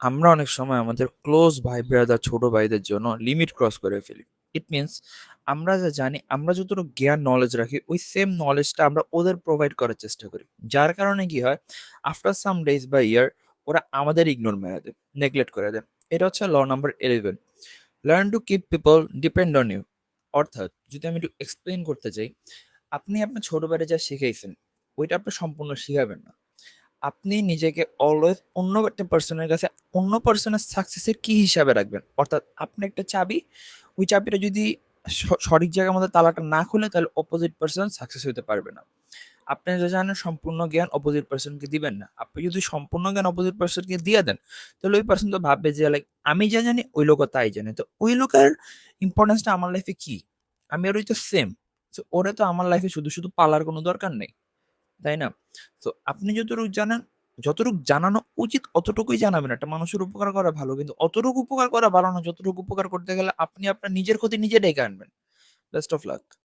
আমরা অনেক সময় আমাদের ক্লোজ ভাই ব্রাদার ছোট ভাইদের জন্য লিমিট ক্রস করে ফেলি। ইট মিনস আমরা যা জানি, আমরা যতটুকু জ্ঞান নলেজ রাখি ওই সেম নলেজটা আমরা ওদের প্রোভাইড করার চেষ্টা করি। যার কারণে কি হয়, আফটার সাম ডেজ বা ইয়ার ওরা আমাদের ইগনোর মেরে দেয়, নেগলেক্ট করে দেয়। এটা হচ্ছে law number 11, learn to keep people depend on you. অর্থাৎ যদি আমি একটু এক্সপ্লেন করতে চাই, আপনি আপনার ছোটবেলায় যা শিখাইছেন ওইটা আপনি সম্পূর্ণ শিখাবেন না। আপনি নিজেকে অলওয়েজ অন্য একটা পার্সনের কাছে, অন্য পার্সনের সাকসেসের কি হিসাবে রাখবেন। অর্থাৎ আপনি একটা চাবি, ওই চাবিটা যদি সঠিক জায়গার মধ্যে তালাটা না খুলে, তাহলে অপোজিট পার্সন সাকসেস হতে পারবে না। আপনি যা জানেন সম্পূর্ণ জ্ঞান অপোজিট পার্সনকে দিবেন না। আপনি যদি সম্পূর্ণ জ্ঞান অপোজিট পার্সনকে দিয়ে দেন, তাহলে ওই পার্সন তো ভাববে যে লাইক আমি যা জানি ওই লোকও তাই জানে, তো ওই লোকের ইম্পর্টেন্সটা আমার লাইফে কি, আমি আর ওই তো সেম। তো ওরে তো আমার লাইফে শুধু শুধু পালার কোনো দরকার নেই, তাই না? তো আপনি যতটুকু জানেন, যতটুকু জানানো উচিত অতটুকুই জানাবেন। একটা মানুষের উপকার করা ভালো, কিন্তু অতটুকু উপকার করা ভালো না যতটুকু উপকার করতে গেলে আপনি আপনার নিজের ক্ষতি নিজে ডেকে আনবেন। Best of luck.